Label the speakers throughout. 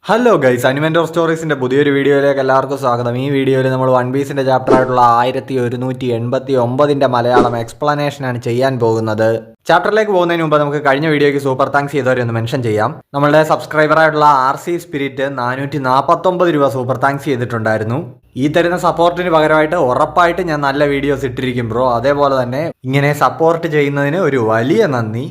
Speaker 1: Hello guys, അനിമെൻറ്റോർ സ്റ്റോറീസിൻ്റെ പുതിയൊരു വീഡിയോയിലേക്ക് എല്ലാവർക്കും സ്വാഗതം. ഈ വീഡിയോയിൽ നമ്മൾ വൺ പീസിൻ്റെ ചാപ്റ്റർ ആയിട്ടുള്ള 1189 മലയാളം എക്സ്പ്ലനേഷനാണ് ചെയ്യാൻ പോകുന്നത്. ചാപ്റ്ററിലേക്ക് പോകുന്നതിന് മുമ്പ് നമുക്ക് കഴിഞ്ഞ വീഡിയോയ്ക്ക് സൂപ്പർ താങ്ക്സ് ചെയ്തവരെ ഒന്ന് മെൻഷൻ ചെയ്യാം. നമ്മളുടെ സബ്സ്ക്രൈബറായിട്ടുള്ള RC സ്പിരിറ്റ് 449 രൂപ സൂപ്പർ താങ്ക്സ് ചെയ്തിട്ടുണ്ടായിരുന്നു. ഈ തരുന്ന സപ്പോർട്ടിന് പകരമായിട്ട് ഉറപ്പായിട്ട് ഞാൻ നല്ല വീഡിയോസ് ഇട്ടിരിക്കും ബ്രോ. അതേപോലെ തന്നെ ഇങ്ങനെ സപ്പോർട്ട് ചെയ്യുന്നതിന് ഒരു വലിയ നന്ദി.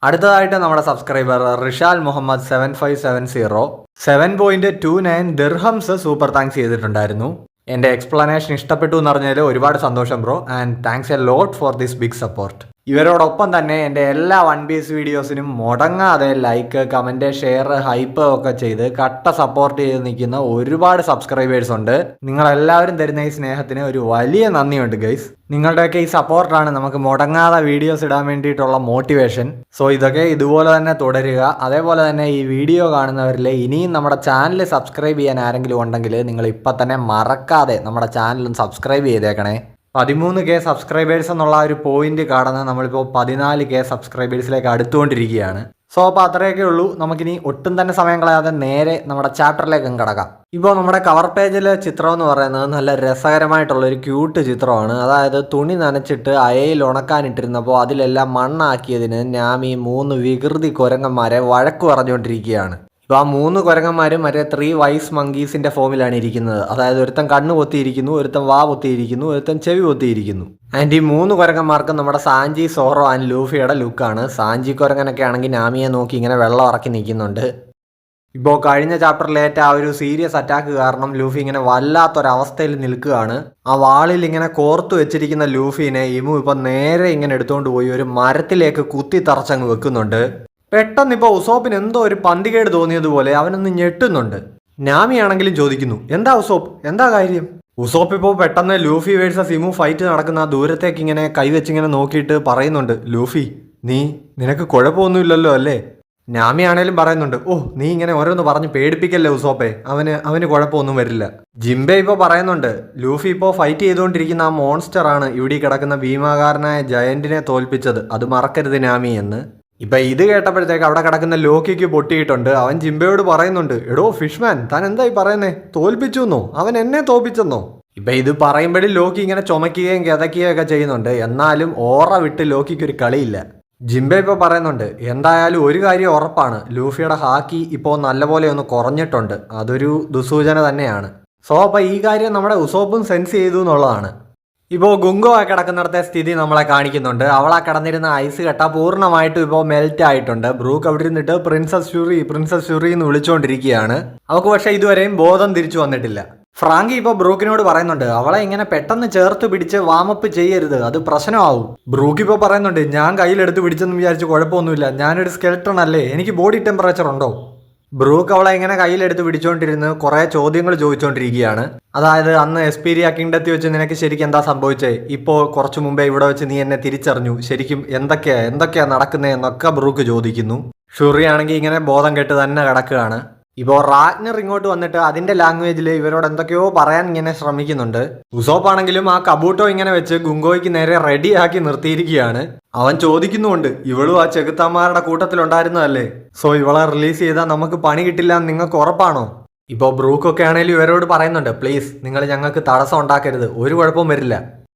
Speaker 1: അടുത്തതായിട്ട് നമ്മുടെ സബ്സ്ക്രൈബർ റിഷാൽ മുഹമ്മദ് 7570 7.29 ദിർഹംസ് സൂപ്പർ താങ്ക്സ് ചെയ്തിട്ടുണ്ടായിരുന്നു. എൻ്റെ എക്സ്പ്ലനേഷൻ ഇഷ്ടപ്പെട്ടു എന്ന് പറഞ്ഞാൽ ഒരുപാട് സന്തോഷം bro, and thanks a lot for this big support. ഇവരോടൊപ്പം തന്നെ എൻ്റെ എല്ലാ വൺ പീസ് വീഡിയോസിനും മുടങ്ങാതെ ലൈക്ക്, കമൻറ്റ്, ഷെയർ, ഹൈപ്പ് ഒക്കെ ചെയ്ത് കട്ട സപ്പോർട്ട് ചെയ്ത് നിൽക്കുന്ന ഒരുപാട് സബ്സ്ക്രൈബേഴ്സ് ഉണ്ട്. നിങ്ങളെല്ലാവരും തരുന്ന ഈ സ്നേഹത്തിന് ഒരു വലിയ നന്ദിയുണ്ട് ഗൈസ്. നിങ്ങളുടെയൊക്കെ ഈ സപ്പോർട്ടാണ് നമുക്ക് മുടങ്ങാതെ വീഡിയോസ് ഇടാൻ വേണ്ടിയിട്ടുള്ള മോട്ടിവേഷൻ. സോ ഇതൊക്കെ ഇതുപോലെ തന്നെ തുടരുക. അതേപോലെ തന്നെ ഈ വീഡിയോ കാണുന്നവരിൽ ഇനിയും നമ്മുടെ ചാനൽ സബ്സ്ക്രൈബ് ചെയ്യാൻ ആരെങ്കിലും ഉണ്ടെങ്കിൽ നിങ്ങൾ ഇപ്പം തന്നെ മറക്കാതെ നമ്മുടെ ചാനലും സബ്സ്ക്രൈബ് ചെയ്തേക്കണേ. 13K സബ്സ്ക്രൈബേഴ്സ് എന്നുള്ള ഒരു പോയിന്റ് കടന്ന് നമ്മളിപ്പോൾ 14K സബ്സ്ക്രൈബേഴ്സിലേക്ക് അടുത്തുകൊണ്ടിരിക്കുകയാണ്. സോ അപ്പോൾ അത്രയൊക്കെ ഉള്ളൂ. നമുക്കിനി ഒട്ടും തന്നെ സമയം കളയാതെ നേരെ നമ്മുടെ ചാപ്റ്ററിലേക്ക് കിടക്കാം. ഇപ്പോൾ നമ്മുടെ കവർ പേജിലെ ചിത്രം എന്ന് പറയുന്നത് നല്ല രസകരമായിട്ടുള്ളൊരു ക്യൂട്ട് ചിത്രമാണ്. അതായത് തുണി നനച്ചിട്ട് അയയിൽ ഉണക്കാനിട്ടിരുന്നപ്പോൾ അതിലെല്ലാം മണ്ണാക്കിയതിന് നാമി 3 വികൃതി കുരങ്ങന്മാരെ വഴക്ക് പറഞ്ഞുകൊണ്ടിരിക്കുകയാണ്. ഇപ്പോൾ ആ 3 കുരങ്ങന്മാരും മറ്റേ 3 വൈസ് മങ്കീസിന്റെ ഫോമിലാണ് ഇരിക്കുന്നത്. അതായത് ഒരുത്തൻ കണ്ണ് പൊത്തിയിരിക്കുന്നു, ഒരുത്തൻ വാ പൊത്തിയിരിക്കുന്നു, ഒരുത്തൻ ചെവി പൊത്തിയിരിക്കുന്നു. ആൻഡ് ഈ 3 കുരങ്ങന്മാർക്കും നമ്മുടെ സാഞ്ചി, സോറോ ആൻഡ് ലൂഫിയുടെ ലുക്കാണ്. സാഞ്ചി കുരങ്ങനൊക്കെ ആണെങ്കിൽ നാമിയെ നോക്കി ഇങ്ങനെ വെള്ളം ഇറക്കി നിൽക്കുന്നുണ്ട്. ഇപ്പോൾ കഴിഞ്ഞ ചാപ്റ്ററിലേറ്റ ആ ഒരു സീരിയസ് അറ്റാക്ക് കാരണം ലൂഫി ഇങ്ങനെ വല്ലാത്തൊരവസ്ഥയിൽ നിൽക്കുകയാണ്. ആ വാളിൽ ഇങ്ങനെ കോർത്തു വെച്ചിരിക്കുന്ന ലൂഫിനെ ഇമു ഇപ്പം നേരെ ഇങ്ങനെ എടുത്തുകൊണ്ട് പോയി ഒരു മരത്തിലേക്ക് കുത്തി തറച്ചങ്ങ് വെക്കുന്നുണ്ട്. പെട്ടെന്ന് ഇപ്പോൾ ഉസോപ്പിന് എന്തോ ഒരു പന്തികേട് തോന്നിയതുപോലെ അവനൊന്ന് ഞെട്ടുന്നുണ്ട്. നാമിയാണെങ്കിലും ചോദിക്കുന്നു, എന്താ ഉസോപ്പ്, എന്താ കാര്യം? ഉസോപ്പ് ഇപ്പോൾ പെട്ടെന്ന് ലൂഫി വേഴ്സസ് ഇമു ഫൈറ്റ് നടക്കുന്ന ദൂരത്തേക്ക് ഇങ്ങനെ കൈവച്ചിങ്ങനെ നോക്കിയിട്ട് പറയുന്നുണ്ട്, ലൂഫി നിനക്ക് കുഴപ്പമൊന്നുമില്ലല്ലോ അല്ലേ? നാമിയാണേലും പറയുന്നുണ്ട്, ഓ നീ ഇങ്ങനെ ഓരോന്ന് പറഞ്ഞ് പേടിപ്പിക്കല്ലേ ഉസോപ്പെ, അവന് കുഴപ്പമൊന്നും വരില്ല. ജിംബെ ഇപ്പോൾ പറയുന്നുണ്ട്, ലൂഫി ഇപ്പോൾ ഫൈറ്റ് ചെയ്തുകൊണ്ടിരിക്കുന്ന ആ മോൺസ്റ്റർ ആണ് ഇവിടെ കിടക്കുന്ന ഭീമാകാരനായ ജയന്റിനെ തോൽപ്പിച്ചത്, അത് മറക്കരുത് നാമി എന്ന്. ഇപ്പൊ ഇത് കേട്ടപ്പോഴത്തേക്ക് അവിടെ കിടക്കുന്ന ലോക്കിക്ക് പൊട്ടിയിട്ടുണ്ട്. അവൻ ജിംബയോട് പറയുന്നുണ്ട്, എടോ ഫിഷ്മാൻ, താൻ എന്തായി പറയുന്നേ? തോൽപ്പിച്ചെന്നോ? അവൻ എന്നെ തോൽപ്പിച്ചെന്നോ? ഇപ്പൊ ഇത് പറയുമ്പോഴും ലോക്കി ഇങ്ങനെ ചുമക്കുകയും കിതയ്ക്കുകയും ഒക്കെ ചെയ്യുന്നുണ്ട്. എന്നാലും ഓറ വിട്ട് ലോക്കിക്ക് ഒരു കളിയില്ല. ജിംബെ ഇപ്പോൾ പറയുന്നുണ്ട്, എന്തായാലും ഒരു കാര്യം ഉറപ്പാണ്, ലൂഫിയുടെ ഹാക്കി ഇപ്പോൾ നല്ലപോലെ ഒന്ന് കുറഞ്ഞിട്ടുണ്ട്, അതൊരു ദുസൂചന തന്നെയാണ്. സോ അപ്പൊ ഈ കാര്യം നമ്മുടെ ഉസോപ്പും സെൻസ് ചെയ്തു എന്നുള്ളതാണ്. ഇപ്പോൾ ഗുങ്കോ ആ കിടക്കുന്നിടത്തെ സ്ഥിതി നമ്മളെ കാണിക്കുന്നുണ്ട്. അവളാ കിടന്നിരുന്ന ഐസ് കെട്ട പൂർണ്ണമായിട്ടും ഇപ്പോൾ മെൽറ്റ് ആയിട്ടുണ്ട്. ബ്രൂക്ക് അവിടെ ഇരുന്നിട്ട് പ്രിൻസസ് ഷുറി എന്ന് വിളിച്ചുകൊണ്ടിരിക്കുകയാണ്. അവൾക്ക് പക്ഷേ ഇതുവരെയും ബോധം തിരിച്ചു വന്നിട്ടില്ല. ഫ്രാങ്കി ഇപ്പോൾ ബ്രൂക്കിനോട് പറയുന്നുണ്ട്, അവളെ ഇങ്ങനെ പെട്ടെന്ന് ചേർത്ത് പിടിച്ച് വാമപ്പ് ചെയ്യരുത്, അത് പ്രശ്നമാവും. ബ്രൂക്ക് ഇപ്പോൾ പറയുന്നുണ്ട്, ഞാൻ കയ്യിലെടുത്ത് പിടിച്ചെന്ന് വിചാരിച്ച് കുഴപ്പമൊന്നുമില്ല, ഞാനൊരു സ്കെൽട്ടൺ അല്ലേ, എനിക്ക് ബോഡി ടെമ്പറേച്ചർ ഉണ്ടോ? ബ്രൂക്ക് അവളെ ഇങ്ങനെ കയ്യിലെടുത്ത് പിടിച്ചുകൊണ്ടിരുന്ന് കുറേ ചോദ്യങ്ങൾ ചോദിച്ചുകൊണ്ടിരിക്കുകയാണ്. അതായത് അന്ന് എസ്പീരിയ കിങ്ഡത്തിൽ വെച്ച് നിനക്ക് ശരിക്കും എന്താ സംഭവിച്ചേ? ഇപ്പോൾ കുറച്ചു മുമ്പേ ഇവിടെ വെച്ച് നീ എന്നെ തിരിച്ചറിഞ്ഞു, ശരിക്കും എന്തൊക്കെയാ നടക്കുന്നത് എന്നൊക്കെ ബ്രൂക്ക് ചോദിക്കുന്നു. ഷുറി ആണെങ്കിൽ ഇങ്ങനെ ബോധം കെട്ട് തന്നെ കിടക്കുകയാണ്. ഇപ്പോൾ റാഗ്നർ ഇങ്ങോട്ട് വന്നിട്ട് അതിന്റെ ലാംഗ്വേജിൽ ഇവരോട് എന്തൊക്കെയോ പറയാൻ ഇങ്ങനെ ശ്രമിക്കുന്നുണ്ട്. ഉസോപ്പ് ആണെങ്കിലും ആ കബൂട്ടോ ഇങ്ങനെ വെച്ച് ഗുങ്കോയ്ക്ക് നേരെ റെഡിയാക്കി നിർത്തിയിരിക്കുകയാണ്. അവൻ ചോദിക്കുന്നുണ്ട്, ഇവളും ആ ചെകുത്താന്മാരുടെ കൂട്ടത്തിലുണ്ടായിരുന്നതല്ലേ, സോ ഇവളെ റിലീസ് ചെയ്താൽ നമുക്ക് പണി കിട്ടില്ല എന്ന് നിങ്ങൾക്ക് ഉറപ്പാണോ? ഇപ്പോൾ ബ്രൂക്കൊക്കെ ആണെങ്കിലും ഇവരോട് പറയുന്നുണ്ട്, പ്ലീസ് നിങ്ങൾ ഞങ്ങൾക്ക് തടസ്സം ഉണ്ടാക്കരുത്, ഒരു കുഴപ്പവും വരില്ല.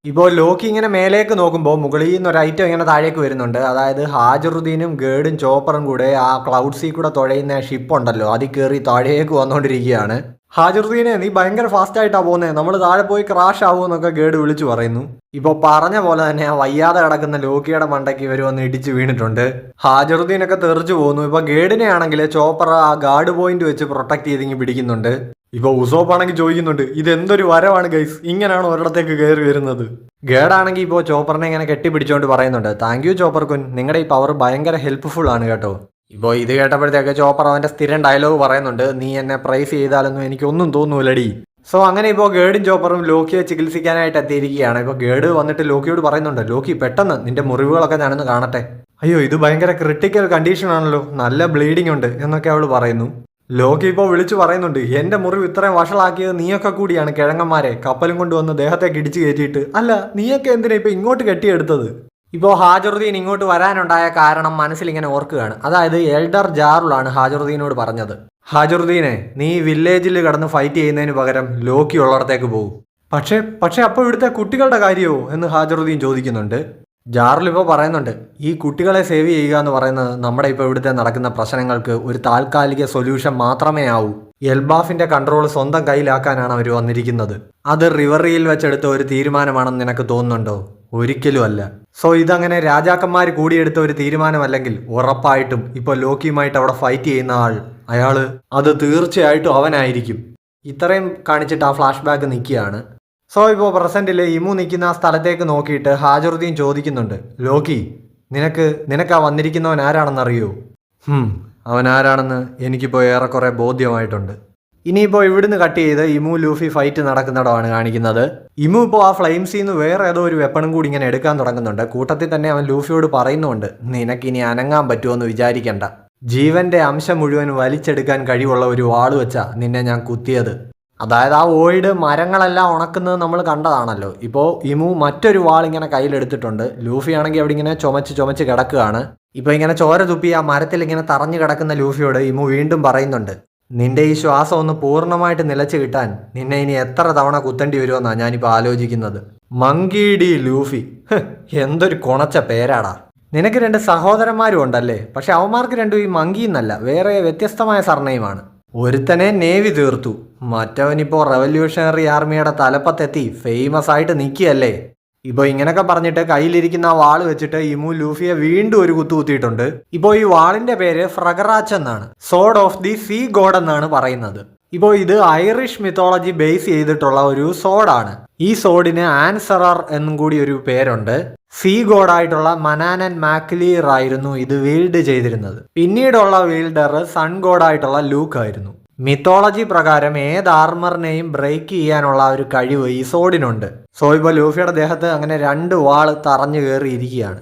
Speaker 1: ഇപ്പോൾ ലോക്കി ഇങ്ങനെ മേലേക്ക് നോക്കുമ്പോൾ മുകളിൽ നിന്ന് ഒരു ഐറ്റം ഇങ്ങനെ താഴേക്ക് വരുന്നുണ്ട്. അതായത് ഹാജറുദ്ദീനും ഗേഡും ചോപ്പറും കൂടെ ആ ക്ലൗഡ് സീ കൂടെ തുഴയുന്ന ഷിപ്പ് ഉണ്ടല്ലോ, അതിൽ കയറി താഴേക്ക് വന്നുകൊണ്ടിരിക്കുകയാണ്. ഹാജറുദ്ദീനെ, നീ ഭയങ്കര ഫാസ്റ്റ് ആയിട്ടാ പോകുന്നത്, നമ്മൾ താഴെ പോയി ക്രാഷ് ആവുമെന്നൊക്കെ ഗേഡ് വിളിച്ചു പറയുന്നു. ഇപ്പോൾ പറഞ്ഞ പോലെ തന്നെ ആ വയ്യാതെ കിടക്കുന്ന ലോക്കിയുടെ മണ്ടയ്ക്ക് ഇവർ വന്ന് ഇടിച്ച് വീണിട്ടുണ്ട്. ഹാജറുദ്ദീനൊക്കെ തെറിച്ചു പോകുന്നു. ഇപ്പോൾ ഗേഡിനെ ആണെങ്കിൽ ചോപ്പർ ആ ഗാർഡ് പോയിന്റ് വെച്ച് പ്രൊട്ടക്ട് ചെയ്തിങ്ങി പിടിക്കുന്നുണ്ട്. ഇപ്പോൾ ഉസോപ്പ് ആണെങ്കിൽ ചോദിക്കുന്നുണ്ട്, ഇതെന്തൊരു വരവാണ് ഗൈസ്, ഇങ്ങനെയാണ് ഒരിടത്തേക്ക് കയറി വരുന്നത്. ഗേഡാണെങ്കിൽ ഇപ്പോൾ ചോപ്പറിനെ ഇങ്ങനെ കെട്ടിപ്പിടിച്ചുകൊണ്ട് പറയുന്നുണ്ട്, താങ്ക് യു ചോപ്പർ കുൻ, നിങ്ങളുടെ ഈ പവർ ഭയങ്കര ഹെൽപ്ഫുൾ ആണ് കേട്ടോ. ഇപ്പോൾ ഇത് കേട്ടപ്പോഴത്തേക്ക് ചോപ്പർ അവൻ്റെ സ്ഥിരം ഡയലോഗ് പറയുന്നുണ്ട്, നീ എന്നെ പ്രൈസ് ചെയ്താലൊന്നും എനിക്കൊന്നും തോന്നൂലടി. സോ അങ്ങനെ ഇപ്പോൾ ഗേഡും ചോപ്പറും ലോക്കിയെ ചികിത്സിക്കാനായിട്ട് എത്തിയിരിക്കുകയാണ്. ഇപ്പോൾ ഗേഡ് വന്നിട്ട് ലോക്കിയോട് പറയുന്നുണ്ട്, ലോക്കി പെട്ടെന്ന് നിന്റെ മുറിവുകളൊക്കെ ഞാനൊന്ന് കാണട്ടെ. അയ്യോ, ഇത് ഭയങ്കര ക്രിട്ടിക്കൽ കണ്ടീഷൻ ആണല്ലോ, നല്ല ബ്ലീഡിംഗ് ഉണ്ട് എന്നൊക്കെ അവൾ പറയുന്നു. ലോക്കി ഇപ്പോൾ വിളിച്ചു പറയുന്നുണ്ട്, എന്റെ മുറിവ് ഇത്രയും വഷളാക്കിയത് നീയൊക്കെ കൂടിയാണ് കിഴങ്ങന്മാരെ, കപ്പലും കൊണ്ടുവന്ന് ദേഹത്തേക്ക് ഇടിച്ചു കയറ്റിയിട്ട്. അല്ല, നീയൊക്കെ എന്തിനാ ഇപ്പൊ ഇങ്ങോട്ട് കെട്ടിയെടുത്തത്? ഇപ്പോൾ ഹാജറുദ്ദീൻ ഇങ്ങോട്ട് വരാനുണ്ടായ കാരണം മനസ്സിലിങ്ങനെ ഓർക്കുകയാണ്. അതായത് എൽഡർ ജാറുളാണ് ഹാജറുദ്ദീനോട് പറഞ്ഞത്, ഹാജറുദ്ദീനെ നീ വില്ലേജിൽ കടന്ന് ഫൈറ്റ് ചെയ്യുന്നതിന് പകരം ലോക്കി ഉള്ളിടത്തേക്ക് പോകും. പക്ഷേ അപ്പോൾ ഇവിടുത്തെ കുട്ടികളുടെ കാര്യമോ എന്ന് ഹാജറുദ്ദീൻ ചോദിക്കുന്നുണ്ട്. ജാറുൽ ഇപ്പോൾ പറയുന്നുണ്ട്, ഈ കുട്ടികളെ സേവ് ചെയ്യുക എന്ന് പറയുന്നത് നമ്മുടെ ഇപ്പോൾ ഇവിടുത്തെ നടക്കുന്ന പ്രശ്നങ്ങൾക്ക് ഒരു താൽക്കാലിക സൊല്യൂഷൻ മാത്രമേ ആവൂ. എൽബാഫിന്റെ കൺട്രോൾ സ്വന്തം കയ്യിലാക്കാനാണ് അവർ വന്നിരിക്കുന്നത്. അത് റിവറിയിൽ വെച്ചെടുത്ത ഒരു തീരുമാനമാണെന്ന് നിനക്ക് തോന്നുന്നുണ്ടോ? ഒരിക്കലും അല്ല. സോ ഇതങ്ങനെ രാജാക്കന്മാർ കൂടിയെടുത്ത ഒരു തീരുമാനമല്ലെങ്കിൽ ഉറപ്പായിട്ടും ഇപ്പോൾ ലോക്കിയുമായിട്ട് അവിടെ ഫൈറ്റ് ചെയ്യുന്ന അയാള് അത് തീർച്ചയായിട്ടും അവനായിരിക്കും. ഇത്രയും കാണിച്ചിട്ട് ആ ഫ്ലാഷ് ബാക്ക് നിൽക്കുകയാണ്. സോ ഇപ്പോൾ പ്രസന്റിൽ ഇമു നിൽക്കുന്ന ആ സ്ഥലത്തേക്ക് നോക്കിയിട്ട് ഹാജറുദ്ദീൻ ചോദിക്കുന്നുണ്ട്, ലോക്കി നിനക്ക് ആ വന്നിരിക്കുന്നവൻ ആരാണെന്നറിയോ? അവൻ ആരാണെന്ന് എനിക്കിപ്പോൾ ഏറെക്കുറെ ബോധ്യമായിട്ടുണ്ട്. ഇനിയിപ്പോൾ ഇവിടുന്ന് കട്ട് ചെയ്ത് ഇമു ലൂഫി ഫൈറ്റ് നടക്കുന്നിടമാണ് കാണിക്കുന്നത്. ഇമു ഇപ്പോൾ ആ ഫ്ലെയിംസിൽ നിന്ന് വേറെ ഏതോ ഒരു വെപ്പണും കൂടി ഇങ്ങനെ എടുക്കാൻ തുടങ്ങുന്നുണ്ട്. കൂട്ടത്തിൽ തന്നെ അവൻ ലൂഫിയോട് പറയുന്നുണ്ട്, നിനക്കിനി അനങ്ങാൻ പറ്റുമോ വിചാരിക്കണ്ട. ജീവന്റെ അംശം മുഴുവൻ വലിച്ചെടുക്കാൻ കഴിവുള്ള ഒരു വാള് വെച്ചാ നിന്നെ ഞാൻ കുത്തിയത്. അതായത് ആ ഓയിഡ് മരങ്ങളെല്ലാം ഉണക്കുന്നത് നമ്മൾ കണ്ടതാണല്ലോ. ഇപ്പോൾ ഇമു മറ്റൊരു വാൾ ഇങ്ങനെ കയ്യിലെടുത്തിട്ടുണ്ട്. ലൂഫി ആണെങ്കിൽ അവിടെ ഇങ്ങനെ ചുമച്ച് കിടക്കുകയാണ്. ഇപ്പോൾ ഇങ്ങനെ ചോര തുപ്പി ആ മരത്തിൽ ഇങ്ങനെ തറഞ്ഞു കിടക്കുന്ന ലൂഫിയോട് ഇമു വീണ്ടും പറയുന്നുണ്ട്, നിന്റെ ഈ ശ്വാസം ഒന്ന് പൂർണ്ണമായിട്ട് നിലച്ച് കിട്ടാൻ നിന്നെ ഇനി എത്ര തവണ കുത്തേണ്ടി വരുമെന്നാണ് ഞാനിപ്പോൾ ആലോചിക്കുന്നത്. മങ്കി ഡി ലൂഫി, എന്തൊരു കുണച്ച പേരാടാ. നിനക്ക് 2 സഹോദരന്മാരും ഉണ്ടല്ലേ, പക്ഷെ അവന്മാർക്ക് രണ്ടും ഈ മങ്കി എന്നല്ല, വേറെ വ്യത്യസ്തമായ സർനെയിമാണ്. ഒരുത്തനെ നേവി തീർത്തു, മറ്റവനിപ്പോൾ റവല്യൂഷണറി ആർമിയുടെ തലപ്പത്തെത്തി ഫേമസ് ആയിട്ട് നിൽക്കുകയല്ലേ. ഇപ്പോൾ ഇങ്ങനെയൊക്കെ പറഞ്ഞിട്ട് കയ്യിലിരിക്കുന്ന ആ വാള് വെച്ചിട്ട് ഇമു ലൂഫിയെ വീണ്ടും ഒരു കുത്തിയിട്ടുണ്ട്. ഇപ്പോൾ ഈ വാളിന്റെ പേര് ഫ്രഗറാച്ച് എന്നാണ്. സോഡ് ഓഫ് ദി സീ ഗോഡ് എന്നാണ് പറയുന്നത്. ഇപ്പോൾ ഇത് ഐറിഷ് മിത്തോളജി ബേസ് ചെയ്തിട്ടുള്ള ഒരു സോഡാണ്. ഈ സോഡിന് ആൻസറർ എന്നും കൂടി ഒരു പേരുണ്ട്. സീ ഗോഡായിട്ടുള്ള മനാനൻ മാക്ലീർ ആയിരുന്നു ഇത് വീൽഡ് ചെയ്തിരുന്നത്. പിന്നീടുള്ള വീൽഡർ സൺ ഗോഡായിട്ടുള്ള ലൂക്ക് ആയിരുന്നു. മിത്തോളജി പ്രകാരം ഏത് ആർമറിനെയും ബ്രേക്ക് ചെയ്യാനുള്ള ഒരു കഴിവ് ഈ സോഡിനുണ്ട്. സോ ഇപ്പോൾ ലൂഫിയുടെ ദേഹത്ത് അങ്ങനെ 2 വാൾ തറഞ്ഞു കയറിയിരിക്കുകയാണ്.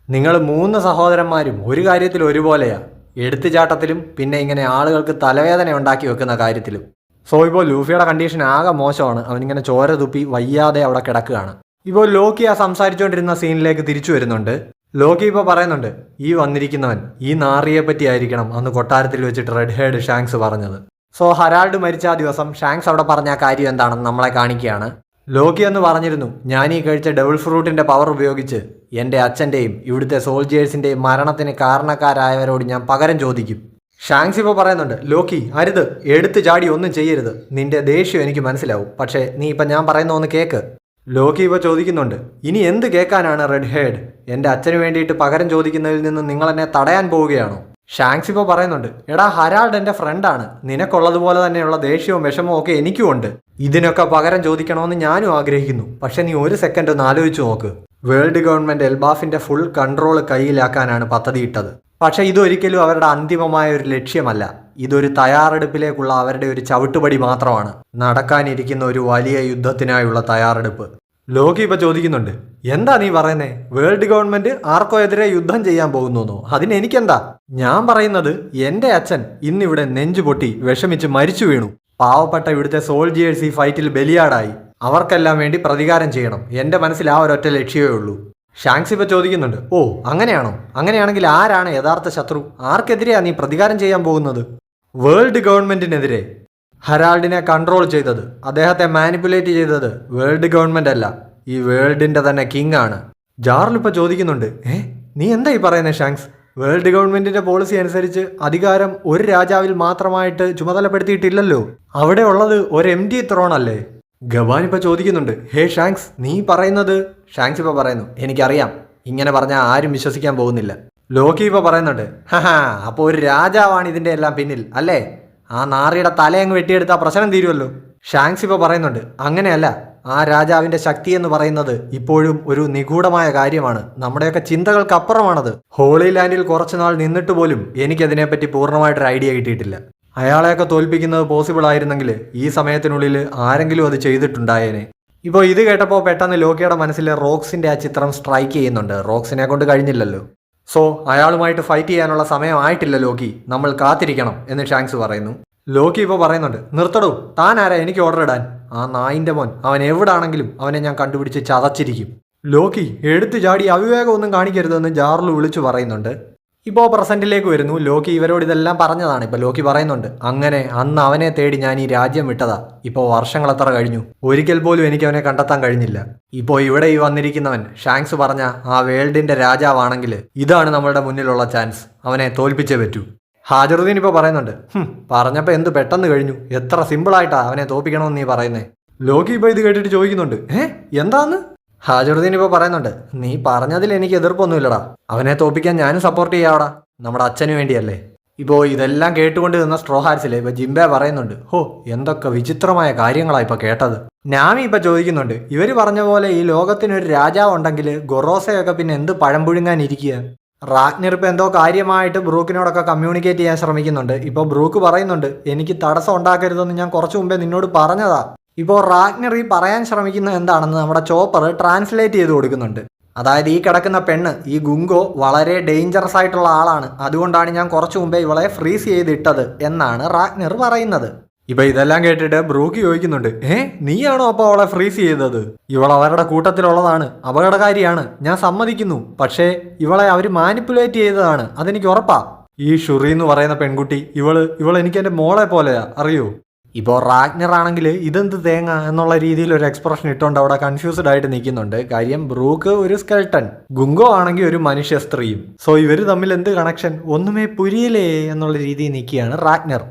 Speaker 1: നിങ്ങൾ 3 സഹോദരന്മാരും ഒരു കാര്യത്തിൽ ഒരുപോലെയാ, എടുത്തുചാട്ടത്തിലും പിന്നെ ഇങ്ങനെ ആളുകൾക്ക് തലവേദന ഉണ്ടാക്കി വെക്കുന്ന കാര്യത്തിലും. സോ ഇപ്പോൾ ലൂഫിയുടെ കണ്ടീഷൻ ആകെ മോശമാണ്. അവനിങ്ങനെ ചോര തുപ്പി വയ്യാതെ അവിടെ കിടക്കുകയാണ്. ഇപ്പോൾ ലോക്കി ആ സംസാരിച്ചുകൊണ്ടിരുന്ന സീനിലേക്ക് തിരിച്ചു വരുന്നുണ്ട്. ലോക്കി ഇപ്പോൾ പറയുന്നുണ്ട്, ഈ വന്നിരിക്കുന്നവൻ ഈ നാറിയെ പറ്റി ആയിരിക്കണം അന്ന് കൊട്ടാരത്തിൽ വെച്ചിട്ട് റെഡ് ഹെഡ് ഷാങ്ക്സ് പറഞ്ഞത്. സോ ഹരാൾഡ് മരിച്ച ആ ദിവസം ഷാങ്ക്സ് അവിടെ പറഞ്ഞ ആ കാര്യം എന്താണെന്ന് നമ്മളെ കാണിക്കുകയാണ്. ലോക്കി എന്ന് പറഞ്ഞിരുന്നു, ഞാൻ ഈ കഴിച്ച ഡബിൾ ഫ്രൂട്ടിന്റെ പവർ ഉപയോഗിച്ച് എൻ്റെ അച്ഛൻ്റെയും ഇവിടുത്തെ സോൾജിയേഴ്സിൻ്റെയും മരണത്തിന് കാരണക്കാരായവരോട് ഞാൻ പകരം ചോദിക്കും. ഷാങ്ക്സ് ഇപ്പോൾ പറയുന്നുണ്ട്, ലോക്കി അരുത്, എടുത്ത് ചാടി ഒന്നും ചെയ്യരുത്, നിന്റെ ദേഷ്യം എനിക്ക് മനസ്സിലാവും, പക്ഷേ നീ ഇപ്പം ഞാൻ പറയുന്ന ഒന്ന് കേക്ക്. ലോക്കി ഇപ്പോൾ ചോദിക്കുന്നുണ്ട്, ഇനി എന്ത് കേൾക്കാനാണ് റെഡ് ഹെഡ്? എൻ്റെ അച്ഛന് വേണ്ടിയിട്ട് പകരം ചോദിക്കുന്നതിൽ നിന്ന് നിങ്ങൾ എന്നെ തടയാൻ പോവുകയാണോ? ഷാങ്ക്സ് ഇപ്പോൾ പറയുന്നുണ്ട്, എടാ ഹരാൾഡ് എൻ്റെ ഫ്രണ്ടാണ്, നിനക്കുള്ളതുപോലെ തന്നെയുള്ള ദേഷ്യവും വിഷമവും ഒക്കെ എനിക്കും ഉണ്ട്. ഇതിനൊക്കെ പകരം ചോദിക്കണമെന്ന് ഞാനും ആഗ്രഹിക്കുന്നു. പക്ഷെ നീ ഒരു സെക്കൻഡ് ഒന്ന് ആലോചിച്ച് നോക്ക്. വേൾഡ് ഗവൺമെൻറ് എൽബാഫിൻ്റെ ഫുൾ കൺട്രോൾ കയ്യിലാക്കാനാണ് പദ്ധതിയിട്ടത്. പക്ഷേ ഇതൊരിക്കലും അവരുടെ അന്തിമമായ ഒരു ലക്ഷ്യമല്ല. ഇതൊരു തയ്യാറെടുപ്പിലേക്കുള്ള അവരുടെ ഒരു ചവിട്ടുപടി മാത്രമാണ്. നടക്കാനിരിക്കുന്ന ഒരു വലിയ യുദ്ധത്തിനായുള്ള തയ്യാറെടുപ്പ്. ലോക്കി ഇപ്പോൾ ചോദിക്കുന്നുണ്ട്, എന്താ നീ പറയുന്നേ? വേൾഡ് ഗവൺമെന്റ് ആർക്കോ എതിരെ യുദ്ധം ചെയ്യാൻ പോകുന്നു? അതിന് എനിക്കെന്താ? ഞാൻ പറയുന്നത് എൻ്റെ അച്ഛൻ ഇന്നിവിടെ നെഞ്ചു പൊട്ടി വിഷമിച്ച് മരിച്ചു വീണു. പാവപ്പെട്ട ഇവിടുത്തെ സോൾജിയേഴ്സ് ഈ ഫൈറ്റിൽ ബലിയാടായി. അവർക്കെല്ലാം വേണ്ടി പ്രതികാരം ചെയ്യണം. എൻ്റെ മനസ്സിൽ ആ ഒരൊറ്റ ലക്ഷ്യമേ ഉള്ളൂ. ഷാങ്ക്സ് ഇപ്പോൾ ചോദിക്കുന്നുണ്ട്, ഓ അങ്ങനെയാണോ? അങ്ങനെയാണെങ്കിൽ ആരാണ് യഥാർത്ഥ ശത്രു? ആർക്കെതിരെയാണ് നീ പ്രതികാരം ചെയ്യാൻ പോകുന്നത്? വേൾഡ് ഗവൺമെന്റിനെതിരെ. ഹരാൾഡിനെ കൺട്രോൾ ചെയ്തത്, അദ്ദേഹത്തെ മാനിപ്പുലേറ്റ് ചെയ്തത് വേൾഡ് ഗവൺമെന്റ് അല്ല, ഈ വേൾഡിന്റെ തന്നെ കിങ് ആണ്. ജാർൽ ഇപ്പോൾ ചോദിക്കുന്നുണ്ട്, നീ എന്താ ഈ പറയുന്നത് ഷാങ്ക്സ്? വേൾഡ് ഗവൺമെന്റിന്റെ പോളിസി അനുസരിച്ച് അധികാരം ഒരു രാജാവിൽ മാത്രമായിട്ട് ചുമതലപ്പെടുത്തിയിട്ടില്ലല്ലോ. അവിടെ ഉള്ളത് ഒരു MD ത്രോൺ അല്ലേ? ഗവാൻ ഇപ്പോൾ ചോദിക്കുന്നുണ്ട്, ഹേ ഷാങ്ക്സ് നീ പറയുന്നത്. ഷാങ്ക്സ് ഇപ്പോൾ പറയുന്നു, എനിക്കറിയാം, ഇങ്ങനെ പറഞ്ഞാൽ ആരും വിശ്വസിക്കാൻ പോകുന്നില്ല. ലോക്കി ഇപ്പോൾ പറയുന്നുണ്ട്, അപ്പോൾ ഒരു രാജാവാണ് ഇതിൻ്റെ എല്ലാം പിന്നിൽ അല്ലേ? ആ നാറിയുടെ തലയങ്ങ് വെട്ടിയെടുത്താൽ പ്രശ്നം തീരുമല്ലോ. ഷാങ്ക്സ് ഇപ്പോൾ പറയുന്നുണ്ട്, അങ്ങനെയല്ല, ആ രാജാവിൻ്റെ ശക്തി എന്ന് പറയുന്നത് ഇപ്പോഴും ഒരു നിഗൂഢമായ കാര്യമാണ്. നമ്മുടെയൊക്കെ ചിന്തകൾക്കപ്പുറമാണത്. ഹോളി ലാൻഡിൽ കുറച്ചുനാൾ നിന്നിട്ട് പോലും എനിക്കതിനെപ്പറ്റി പൂർണ്ണമായിട്ടൊരു ഐഡിയ കിട്ടിയിട്ടില്ല. അയാളെയൊക്കെ തോൽപ്പിക്കുന്നത് പോസിബിൾ ആയിരുന്നെങ്കിൽ ഈ സമയത്തിനുള്ളിൽ ആരെങ്കിലും അത് ചെയ്തിട്ടുണ്ടായേനെ. ഇപ്പോൾ ഇത് കേട്ടപ്പോൾ പെട്ടെന്ന് ലോക്കിയുടെ മനസ്സിൽ റോക്സിൻ്റെ ആ ചിത്രം സ്ട്രൈക്ക് ചെയ്യുന്നുണ്ട്. റോക്സിനെ കൊണ്ട് കഴിഞ്ഞില്ലല്ലോ. സോ അയാളുമായിട്ട് ഫൈറ്റ് ചെയ്യാനുള്ള സമയമായിട്ടില്ല ലോക്കി, നമ്മൾ കാത്തിരിക്കണം എന്ന് ഷാങ്ക്സ് പറയുന്നു. ലോക്കി ഇപ്പോൾ പറയുന്നുണ്ട്, നിർത്തടൂ, താൻ ആരാ എനിക്ക് ഓർഡർ ഇടാൻ? ആ നായിൻ്റെ മോൻ, അവൻ എവിടാണെങ്കിലും അവനെ ഞാൻ കണ്ടുപിടിച്ച് ചതച്ചിരിക്കും. ലോക്കി എടുത്തു ചാടി അവിവേകമൊന്നും കാണിക്കരുതെന്ന് ജാർലു വിളിച്ചു പറയുന്നുണ്ട്. ഇപ്പോൾ പ്രസന്റിലേക്ക് വരുന്നു. ലോക്കി ഇവരോട് ഇതെല്ലാം പറഞ്ഞതാണ്. ഇപ്പോൾ ലോക്കി പറയുന്നുണ്ട്, അങ്ങനെ അന്ന് അവനെ തേടി ഞാൻ ഈ രാജ്യം വിട്ടതാ. ഇപ്പോൾ വർഷങ്ങൾ എത്ര കഴിഞ്ഞു, ഒരിക്കൽ പോലും എനിക്ക് അവനെ കണ്ടെത്താൻ കഴിഞ്ഞില്ല. ഇപ്പോൾ ഇവിടെ ഈ വന്നിരിക്കുന്നവൻ ഷാങ്ക്സ് പറഞ്ഞ ആ വേൾഡിന്റെ രാജാവാണെങ്കിൽ ഇതാണ് നമ്മളുടെ മുന്നിലുള്ള ചാൻസ്. അവനെ തോൽപ്പിച്ചേ പറ്റൂ. ഹാജറുദ്ദീൻ ഇപ്പോൾ പറയുന്നുണ്ട്, പറഞ്ഞപ്പോൾ എന്ത് പെട്ടെന്ന് കഴിഞ്ഞു, എത്ര സിമ്പിളായിട്ടാ അവനെ തോൽപ്പിക്കണമെന്ന് നീ പറയുന്നേ. ലോക്കി ഇപ്പോൾ ഇത് കേട്ടിട്ട് ചോദിക്കുന്നുണ്ട്, എന്താന്ന്? ഹാജറുദ്ദീൻ ഇപ്പോൾ പറയുന്നുണ്ട്, നീ പറഞ്ഞതിൽ എനിക്ക് എതിർപ്പൊന്നുമില്ലടാ, അവനെ തോൽപ്പിക്കാൻ ഞാനും സപ്പോർട്ട് ചെയ്യാവടാ, നമ്മുടെ അച്ഛന് വേണ്ടിയല്ലേ. ഇപ്പോൾ ഇതെല്ലാം കേട്ടുകൊണ്ട് നിന്ന സ്ട്രോ ഹാറ്റ്സിലെ ഇപ്പോൾ ജിംബെ പറയുന്നുണ്ട്, എന്തൊക്കെ വിചിത്രമായ കാര്യങ്ങളാണ് ഇപ്പോൾ കേട്ടത്. നാമി ഇപ്പോൾ ചോദിക്കുന്നുണ്ട്, ഇവർ പറഞ്ഞ പോലെ ഈ ലോകത്തിനൊരു രാജാവ് ഉണ്ടെങ്കിൽ ഗൊറോസയൊക്കെ പിന്നെ എന്ത് പഴം പുഴുങ്ങാനിരിക്കുക. റാഗ്നർ ഇപ്പോൾ എന്തോ കാര്യമായിട്ട് ബ്രൂക്കിനോടൊക്കെ കമ്മ്യൂണിക്കേറ്റ് ചെയ്യാൻ ശ്രമിക്കുന്നുണ്ട്. ഇപ്പോൾ ബ്രൂക്ക് പറയുന്നുണ്ട്, എനിക്ക് തടസ്സം ഉണ്ടാക്കരുതെന്ന് ഞാൻ കുറച്ചു മുമ്പേ നിന്നോട് പറഞ്ഞതാ. ഇപ്പോൾ റാഗ്നർ ഈ പറയാൻ ശ്രമിക്കുന്നത് എന്താണെന്ന് നമ്മുടെ ചോപ്പർ ട്രാൻസ്ലേറ്റ് ചെയ്ത് കൊടുക്കുന്നുണ്ട്. അതായത് ഈ കിടക്കുന്ന പെണ്ണ്, ഈ ഗുങ്കോ വളരെ ഡേഞ്ചറസ് ആയിട്ടുള്ള ആളാണ്, അതുകൊണ്ടാണ് ഞാൻ കുറച്ചു മുമ്പേ ഇവളെ ഫ്രീസ് ചെയ്തിട്ടത് എന്നാണ് റാഗ്നർ പറയുന്നത്. ഇപ്പൊ ഇതെല്ലാം കേട്ടിട്ട് ബ്രൂക്ക് ചോദിക്കുന്നുണ്ട്, നീയാണോ അപ്പോൾ അവളെ ഫ്രീസ് ചെയ്തത്? ഇവൾ അവരുടെ കൂട്ടത്തിലുള്ളതാണ്, അപകടകാരിയാണ്, ഞാൻ സമ്മതിക്കുന്നു. പക്ഷേ ഇവളെ അവർ മാനിപ്പുലേറ്റ് ചെയ്തതാണ്, അതെനിക്ക് ഉറപ്പാ. ഈ ഷുറി എന്ന് പറയുന്ന പെൺകുട്ടി ഇവൾ എനിക്ക് എൻ്റെ മോളെ പോലെയാ, അറിയോ? ഇപ്പോൾ റാഗ്നർ ആണെങ്കിൽ ഇതെന്ത് തേങ്ങ എന്നുള്ള രീതിയിൽ ഒരു എക്സ്പ്രഷൻ ഇട്ടുകൊണ്ട് അവിടെ കൺഫ്യൂസ്ഡ് ആയിട്ട് നിൽക്കുന്നുണ്ട്. കാര്യം ബ്രൂക്ക് ഒരു സ്കെൽട്ടൺ, ഗുങ്കോ ആണെങ്കിൽ ഒരു മനുഷ്യ സ്ത്രീയും. സോ ഇവർ തമ്മിൽ എന്ത് കണക്ഷൻ, ഒന്നുമേ പുരിയില്ലേ എന്നുള്ള രീതിയിൽ നിൽക്കുകയാണ് റാഗ്നർ.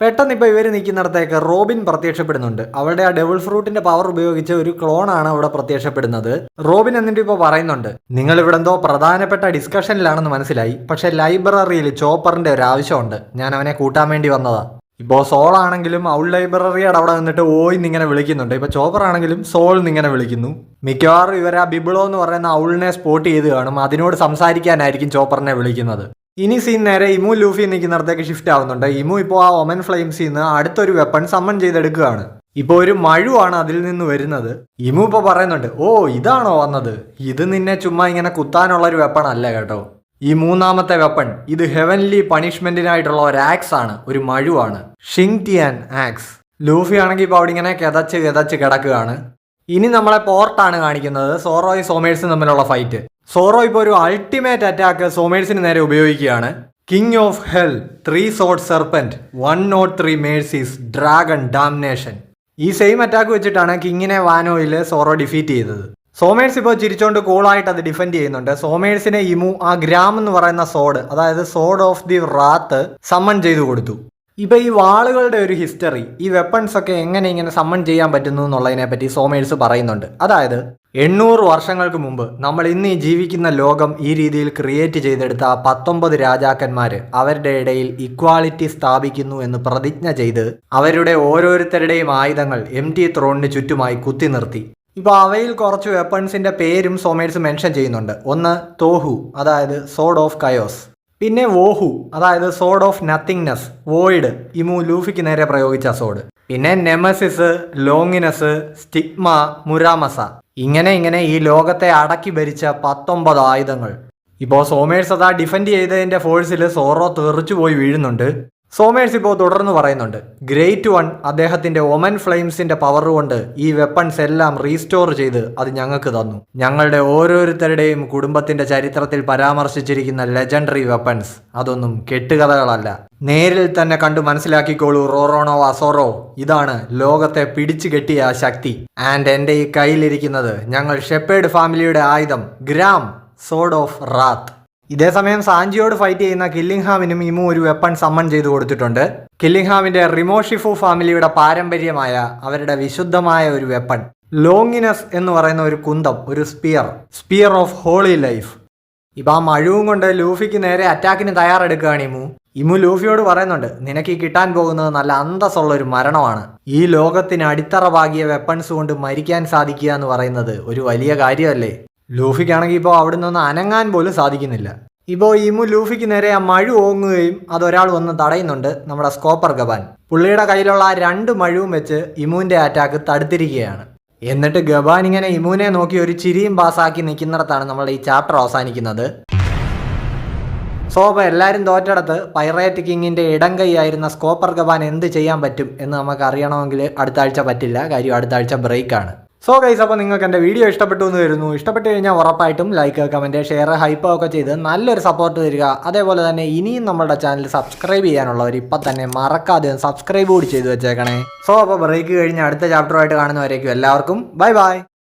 Speaker 1: പെട്ടെന്ന് ഇപ്പോൾ ഇവർ നിൽക്കുന്നിടത്തേക്ക് റോബിൻ പ്രത്യക്ഷപ്പെടുന്നുണ്ട്. അവളുടെ ആ ഡെവിൾ ഫ്രൂട്ടിന്റെ പവർ ഉപയോഗിച്ച് ഒരു ക്ലോണാണ് അവിടെ പ്രത്യക്ഷപ്പെടുന്നത്. റോബിൻ എന്നിട്ട് ഇപ്പോൾ പറയുന്നുണ്ട്, നിങ്ങൾ ഇവിടെ എന്തോ പ്രധാനപ്പെട്ട ഡിസ്കഷനിലാണെന്ന് മനസ്സിലായി, പക്ഷേ ലൈബ്രറിയിൽ ചോപ്പറിന്റെ ഒരു ആവശ്യമുണ്ട്, ഞാൻ അവനെ കൂട്ടാൻ വേണ്ടി വന്നതാ. ഇപ്പോൾ സോൾ ആണെങ്കിലും ഔൾ ലൈബ്രറിയുടെ അവിടെ നിന്നിട്ട് ഓയിന്നിങ്ങനെ വിളിക്കുന്നുണ്ട്. ഇപ്പോൾ ചോപ്പർ ആണെങ്കിലും സോൾ എന്നിങ്ങനെ വിളിക്കുന്നു. മിക്കവാറും ഇവർ ആ ബിബിളോ എന്ന് പറയുന്ന ഔളിനെ സ്പോട്ട് ചെയ്ത് കാണും, അതിനോട് സംസാരിക്കാനായിരിക്കും ചോപ്പറിനെ വിളിക്കുന്നത്. ഇനി സീൻ നേരെ ഇമു ലൂഫി നിൽക്കുന്നിടത്തേക്ക് ഷിഫ്റ്റ് ആവുന്നുണ്ട്. ഇമു ഇപ്പോൾ ആ ഒമൻ ഫ്ലെയിംസിൽ നിന്ന് അടുത്തൊരു വെപ്പൺ സമ്മൺ ചെയ്തെടുക്കുകയാണ്. ഇപ്പോൾ ഒരു മഴുവാണ് അതിൽ നിന്ന് വരുന്നത്. ഇമു ഇപ്പോൾ പറയുന്നുണ്ട്, ഇതാണോ വന്നത്? ഇത് നിന്നെ ചുമ്മാ ഇങ്ങനെ കുത്താനുള്ള ഒരു വെപ്പൺ അല്ല കേട്ടോ. ഈ മൂന്നാമത്തെ വെപ്പൺ ഇത് ഹെവൻലി പണിഷ്മെന്റിനായിട്ടുള്ള ഒരു ആക്സ് ആണ്, ഒരു മഴുവാണ്, ഷിങ് ടിയാൻ ആക്സ്. ലൂഫി ആണെങ്കിൽ ഇപ്പോൾ അവിടെ ഇങ്ങനെ കിതച്ച് കിടക്കുകയാണ്. ഇനി നമ്മളെ പോർട്ടാണ് കാണിക്കുന്നത്, സോറോയും സോമേഴ്സും തമ്മിലുള്ള ഫൈറ്റ്. സോറോ ഇപ്പോൾ ഒരു അൾട്ടിമേറ്റ് അറ്റാക്ക് സോമേഴ്സിന് നേരെ ഉപയോഗിക്കുകയാണ്. King of hell, 3 sword serpent, 103 mercies, dragon damnation. ഈ സെയിം അറ്റാക്ക് വെച്ചിട്ടാണ് കിങ്ങിനെ വാനോയിൽ സോറോ ഡിഫീറ്റ് ചെയ്തത്. സോമേഴ്സ് ഇപ്പോൾ ചിരിച്ചോണ്ട് കൂളായിട്ട് അത് ഡിഫെൻഡ് ചെയ്യുന്നുണ്ട്. സോമേഴ്സിനെ ഇമു ആ ഗ്രാം എന്ന് പറയുന്ന സോഡ്, അതായത് സോഡ് ഓഫ് ദി റാത്ത് സമ്മൺ ചെയ്തു കൊടുത്തു. ഇപ്പോൾ ഈ വാളുകളുടെ ഒരു ഹിസ്റ്ററി, ഈ വെപ്പൺസ് ഒക്കെ എങ്ങനെ ഇങ്ങനെ സമ്മൺ ചെയ്യാൻ പറ്റുന്നു എന്നുള്ളതിനെ പറ്റി സോമേഴ്സ് പറയുന്നുണ്ട്. അതായത് 800 വർഷങ്ങൾക്ക് മുമ്പ് നമ്മൾ ഇന്ന് ഈ ജീവിക്കുന്ന ലോകം ഈ രീതിയിൽ ക്രിയേറ്റ് ചെയ്തെടുത്ത 19 രാജാക്കന്മാര് അവരുടെ ഇടയിൽ ഇക്വാളിറ്റി സ്ഥാപിക്കുന്നു എന്ന് പ്രതിജ്ഞ ചെയ്ത് അവരുടെ ഓരോരുത്തരുടെയും ആയുധങ്ങൾ എംറ്റി ത്രോണിന് ചുറ്റുമായി കുത്തി നിർത്തി. ഇപ്പോൾ അവയിൽ കുറച്ച് വെപ്പൺസിന്റെ പേരും സോമേഴ്സ് മെൻഷൻ ചെയ്യുന്നുണ്ട്. ഒന്ന് തോഹു, അതായത് സോഡ് ഓഫ് കയോസ്. പിന്നെ വോഹു, അതായത് സോഡ് ഓഫ് നത്തിങ്നെസ്, വോയിഡ്, ഇമു ലൂഫിക്ക് നേരെ പ്രയോഗിച്ച സോഡ്. പിന്നെ നെമസിസ്, ലോങ്ങിനസ്, സ്റ്റിഗ്മ, മുരാമസ. ഇങ്ങനെ ഈ ലോകത്തെ അടക്കി ഭരിച്ച 19 ആയുധങ്ങൾ. ഇപ്പോൾ സോമേഴ്സ് അതാ ഡിഫെൻഡ് ചെയ്തതിന്റെ ഫോഴ്സിൽ സോറോ തെറിച്ചു പോയി വീഴുന്നുണ്ട്. സോമേഴ്സ് ഇപ്പോൾ തുടർന്ന് പറയുന്നുണ്ട്, ഗ്രേറ്റ് വൺ അദ്ദേഹത്തിന്റെ ഒമൻ ഫ്ലെയിംസിന്റെ പവർ കൊണ്ട് ഈ വെപ്പൺസ് എല്ലാം റീസ്റ്റോർ ചെയ്ത് അത് ഞങ്ങൾക്ക് തന്നു. ഞങ്ങളുടെ ഓരോരുത്തരുടെയും കുടുംബത്തിന്റെ ചരിത്രത്തിൽ പരാമർശിച്ചിരിക്കുന്ന ലെജൻഡറി വെപ്പൺസ് അതൊന്നും കെട്ടുകഥകളല്ല. നേരിൽ തന്നെ കണ്ടു മനസ്സിലാക്കിക്കോളൂ റോറോണോ അസോറോ, ഇതാണ് ലോകത്തെ പിടിച്ചു കെട്ടിയ ശക്തി. ആൻഡ് എൻ്റെ ഈ കയ്യിലിരിക്കുന്നത് ഞങ്ങൾ ഷെപ്പേർഡ് ഫാമിലിയുടെ ആയുധം ഗ്രാം, സോഡ് ഓഫ് റാത്ത്. ഇതേസമയം സാഞ്ചിയോട് ഫൈറ്റ് ചെയ്യുന്ന കില്ലിംഗ്ഹാമിനും ഇമു ഒരു വെപ്പൺ സമ്മൺ ചെയ്തു കൊടുത്തിട്ടുണ്ട്. കില്ലിംഗ്ഹാമിന്റെ റിമോഷിഫു ഫാമിലിയുടെ പാരമ്പര്യമായ അവരുടെ വിശുദ്ധമായ ഒരു വെപ്പൺ, ലോങ്ങിനസ് എന്ന് പറയുന്ന ഒരു കുന്തം, ഒരു സ്പിയർ ഓഫ് ഹോളി ലൈഫ്. ഇപ്പം ആ മഴവും കൊണ്ട് ലൂഫിക്ക് നേരെ അറ്റാക്കിന് തയ്യാറെടുക്കുകയാണ് ഇമു ലൂഫിയോട് പറയുന്നുണ്ട്, നിനക്ക് ഈ കിട്ടാൻ പോകുന്നത് നല്ല അന്തസ്സുള്ള ഒരു മരണമാണ്. ഈ ലോകത്തിന് അടിത്തറ പാകിയ വെപ്പൺസ് കൊണ്ട് മരിക്കാൻ സാധിക്കുക എന്ന് പറയുന്നത് ഒരു വലിയ കാര്യമല്ലേ. ലൂഫിക്കാണെങ്കിൽ ഇപ്പോൾ അവിടെ നിന്ന് അനങ്ങാൻ പോലും സാധിക്കുന്നില്ല. ഇപ്പോൾ ഇമു ലൂഫിക്ക് നേരെ ആ മഴു ഓങ്ങുകയും അതൊരാൾ വന്ന് തടയുന്നുണ്ട്, നമ്മുടെ സ്കോപ്പർ ഗബാൻ. പുള്ളിയുടെ കയ്യിലുള്ള ആ 2 മഴുവും വെച്ച് ഇമുവിൻ്റെ അറ്റാക്ക് തടുത്തിരിക്കുകയാണ്. എന്നിട്ട് ഗബാൻ ഇങ്ങനെ ഇമുവിനെ നോക്കി ഒരു ചിരിയും പാസ്സാക്കി നിൽക്കുന്നിടത്താണ് നമ്മുടെ ഈ ചാപ്റ്റർ അവസാനിക്കുന്നത്. സോ അപ്പോൾ എല്ലാവരും തോറ്റെടുത്ത് പൈറേറ്റ് കിങ്ങിൻ്റെ ഇടം കൈയായിരുന്ന സ്കോപ്പർ ഗബാൻ എന്ത് ചെയ്യാൻ പറ്റും എന്ന് നമുക്ക് അറിയണമെങ്കിൽ അടുത്ത ആഴ്ച പറ്റില്ല, കാര്യം അടുത്ത ആഴ്ച ബ്രേക്കാണ്. സോ ഗൈസ്, അപ്പോൾ നിങ്ങൾക്ക് എൻ്റെ വീഡിയോ ഇഷ്ടപ്പെട്ടു എന്ന് വരുന്നു. ഇഷ്ടപ്പെട്ട് കഴിഞ്ഞാൽ ഉറപ്പായിട്ടും ലൈക്ക്, കമൻറ്റ്, ഷെയർ, ഹൈപ്പ് ഒക്കെ ചെയ്ത് നല്ലൊരു സപ്പോർട്ട് തരിക. അതേപോലെ തന്നെ ഇനിയും നമ്മുടെ ചാനൽ സബ്സ്ക്രൈബ് ചെയ്യാനുള്ളവർ ഇപ്പം തന്നെ മറക്കാതെ സബ്സ്ക്രൈബ് കൂടി ചെയ്ത് വെച്ചേക്കണേ. സോ അപ്പോൾ ബ്രേക്ക് കഴിഞ്ഞ് അടുത്ത ചാപ്റ്ററുമായിട്ട് കാണുന്നവരേക്കും എല്ലാവർക്കും ബൈ ബൈ.